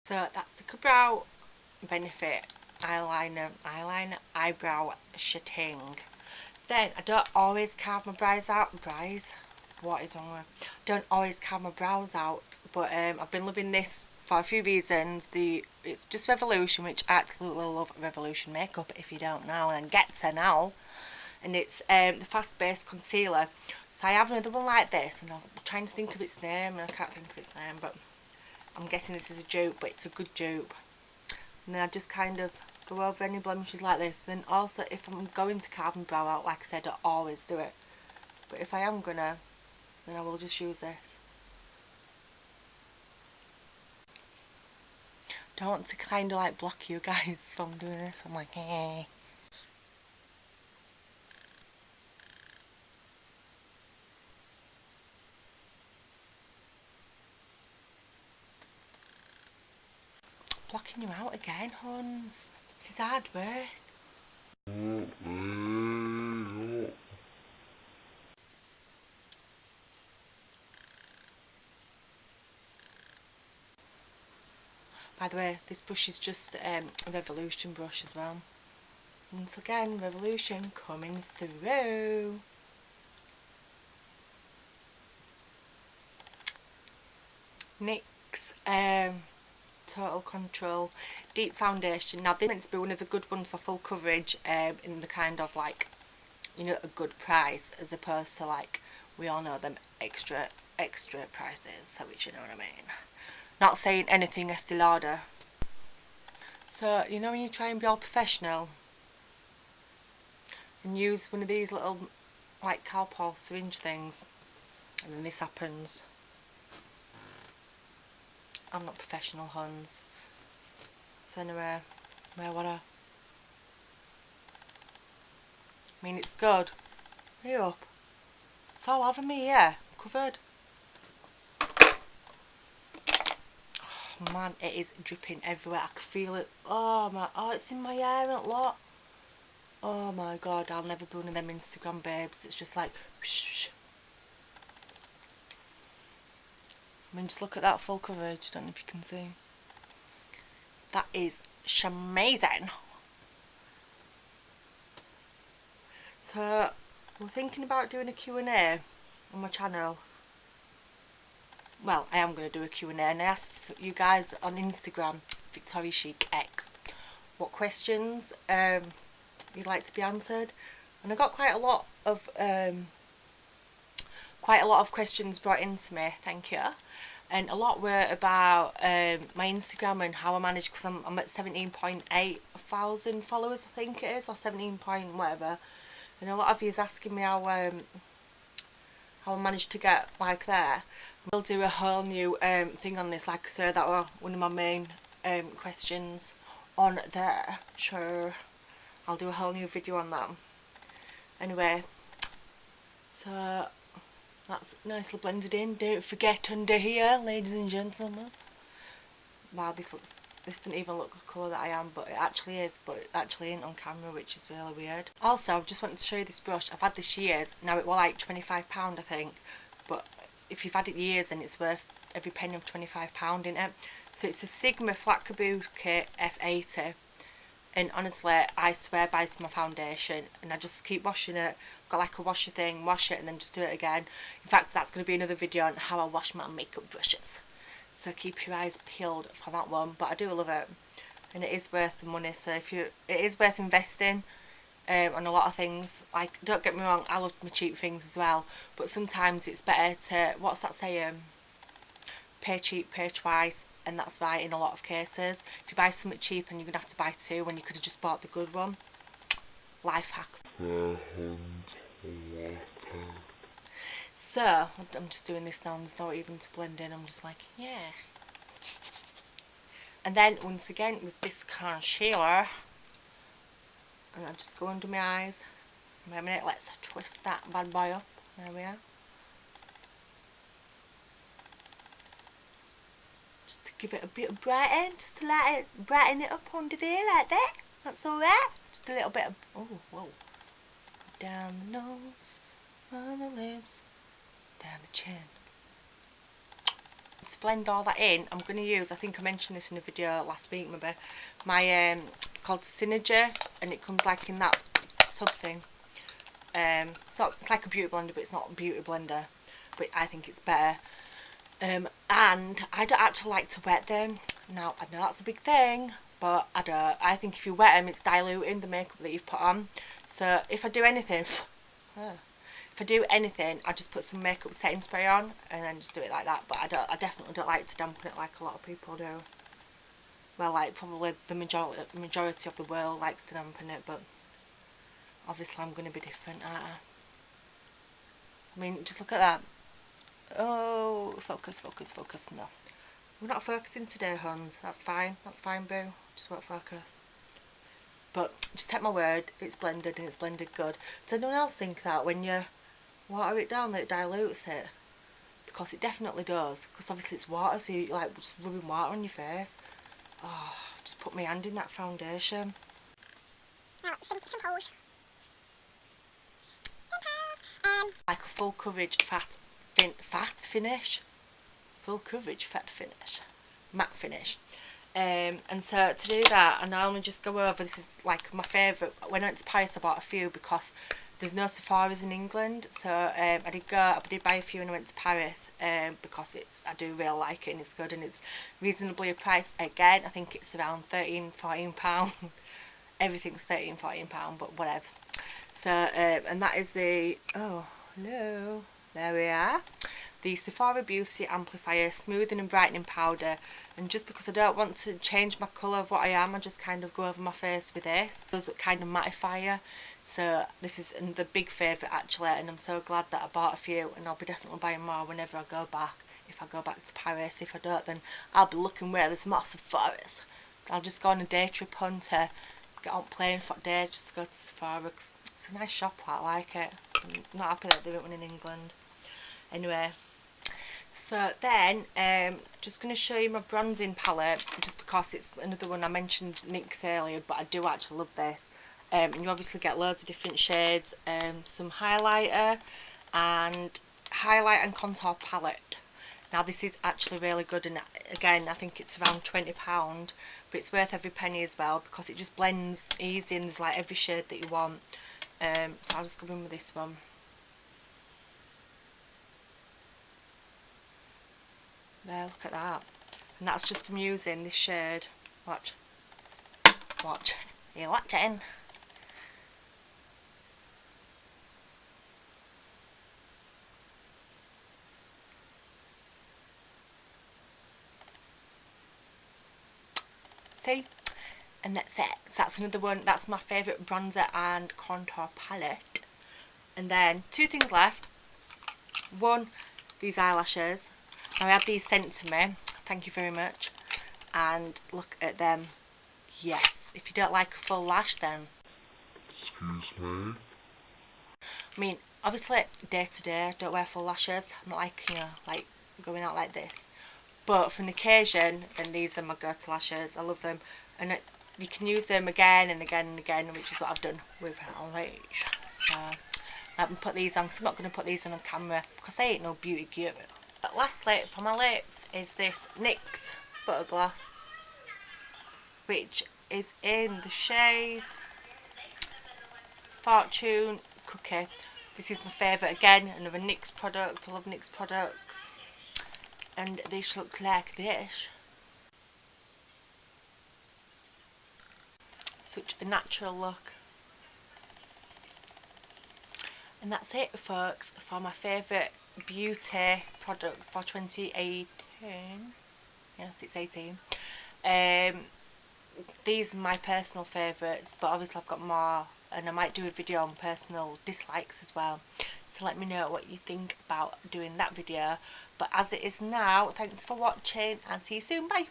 So that's the Brow Benefit eyeliner eyebrow shitting. Then I don't always carve my brows out. What is wrong with? Don't always carve my brows out, but I've been loving this for a few reasons. It's just Revolution, which I absolutely love Revolution makeup. If you don't know, then get to know. And it's the Fast Base Concealer. So I have another one like this, and I'm trying to think of its name, and I can't think of its name, but I'm guessing this is a dupe, but it's a good dupe. And then I just kind of go over any blemishes like this. Then also, if I'm going to carve my brow out, like I said, I always do it. But if I am gonna, then I will just use this. Don't want to kind of like block you guys from doing this. I'm like, eh. Blocking you out again, Huns. This is hard work. By the way, this brush is just a Revolution brush as well. Once again, Revolution coming through. NYX Total Control Deep Foundation. Now this is meant to be one of the good ones for full coverage, in the kind of like, you know, a good price, as opposed to like, we all know them extra prices, so which, you know what I mean. Not saying anything Estee Lauder. So, you know when you try and be all professional and use one of these little like Calpol syringe things, and then this happens. I'm not professional, Huns. So anyway, I mean, it's good. Hurry up. It's all over me, yeah. Covered. Oh man, it is dripping everywhere. I can feel it. Oh, it's in my hair and a lot. Oh my god, I'll never be one of them Instagram babes. It's just like, whoosh. I mean, just look at that full coverage. Don't know if you can see. That is amazing. So, we're thinking about doing a Q&A on my channel. Well, I am going to do a Q&A, and I asked you guys on Instagram, VICTORIACHICX, what questions you'd like to be answered, and I got quite a lot of questions brought in to me. Thank you. And a lot were about my Instagram and how I managed, because I'm at 17.8 thousand followers, I think it is, or 17 point whatever. And a lot of you is asking me how I managed to get like there. We'll do a whole new thing on this, like I said, that were one of my main questions on there. Sure, I'll do a whole new video on that. Anyway, so that's nicely blended in. Don't forget under here, ladies and gentlemen. Wow, this doesn't even look the colour that I am, but it actually is, but it actually ain't on camera, which is really weird. Also, I've just wanted to show you this brush. I've had this years. Now it was like £25, I think, but if you've had it years, then it's worth every penny of £25, in it. So it's the Sigma Flat Kabuki F80, and honestly, I swear by this for my foundation, and I just keep washing it. I've got like a washer thing, wash it and then just do it again. In fact, that's going to be another video on how I wash my makeup brushes, so keep your eyes peeled for that one. But I do love it, and it is worth the money. So it is worth investing on a lot of things. Like, don't get me wrong, I love my cheap things as well, but sometimes it's better to, what's that saying, pay cheap, pay twice. And that's right in a lot of cases. If you buy something cheap and you're going to have to buy two when you could have just bought the good one. Life hack. So, I'm just doing this now, and there's not even to blend in. I'm just like, yeah. And then, once again, with this concealer, and I'll just go under my eyes. Wait a minute, let's twist that bad boy up. There we are. Give it a bit of brighten, just to let it brighten it up under there like that. That's alright. Just a little bit of, oh, whoa. Down the nose, on the lips, down the chin. to blend all that in, I'm going to use, I think I mentioned this in a video last week maybe, my, it's called Synergy, and it comes like in that tub thing. It's like a beauty blender, but it's not a beauty blender, but I think it's better. And I don't actually like to wet them. Now, I know that's a big thing, but I don't. I think if you wet them, it's diluting the makeup that you've put on. So if I do anything, I just put some makeup setting spray on and then just do it like that. But I definitely don't like to dampen it like a lot of people do. Well, like probably the majority of the world likes to dampen it, but obviously I'm going to be different, aren't I? I mean, just look at that. Oh, focus, focus, focus. No, we're not focusing today, Hans. That's fine, boo. Just won't focus. But just take my word, it's blended and it's blended good. Does anyone else think that when you water it down that it dilutes it? Because it definitely does. Because obviously it's water, so you're like just rubbing water on your face. Oh, I've just put my hand in that foundation. Now, some pose. Like a full coverage finish. Full coverage fat finish. Matte finish. And so to do that, I normally just go over, this is like my favourite. When I went to Paris I bought a few because there's no Sephora's in England, so I did buy a few when I went to Paris, because I do really like it and it's good and it's reasonably priced. Again, I think it's around £13–14. Everything's £13–14, but whatever. So and that is the, oh hello, there we are, the Sephora Beauty Amplifier Smoothing and Brightening Powder. And just because I don't want to change my colour of what I am, I just kind of go over my face with this. It does kind of mattifier. So this is the big favourite actually, and I'm so glad that I bought a few, and I'll be definitely buying more whenever I go back. If I go back to Paris, if I don't, then I'll be looking where there's more Sephora's. I'll just go on a day trip to get on plane for a day just to go to Sephora, because it's a nice shop, I like it. I'm not happy that they don't one in England. Anyway, so then just going to show you my bronzing palette, just because it's another one. I mentioned NYX earlier, but I do actually love this. And you obviously get loads of different shades, some highlighter and contour palette. Now this is actually really good, and again I think it's around £20, but it's worth every penny as well because it just blends easy and there's like every shade that you want. So I'll just go in with this one. There, look at that. And that's just from using this shade. Watch. Watch. Are you watching? See? And that's it. So that's another one. That's my favourite bronzer and contour palette. And then two things left. One, these eyelashes. I had these sent to me. Thank you very much. And look at them. Yes. If you don't like a full lash, then Excuse me? I mean, obviously day to day I don't wear full lashes. I'm not like, you know, like going out like this. But for an occasion, then these are my go-to lashes. I love them. And you can use them again and again and again, which is what I've done with lovelies. So let me put these on, because I'm not going to put these on camera because they ain't no beauty guru. But lastly, for my lips is this NYX Butter Gloss, which is in the shade Fortune Cookie. This is my favourite again, another NYX product. I love NYX products. And this looks like this. Such a natural look. And that's it, folks, for my favourite beauty products for 2018. Yes, it's 18. These are my personal favourites, but obviously I've got more, and I might do a video on personal dislikes as well. So let me know what you think about doing that video. But as it is now, thanks for watching and see you soon. Bye.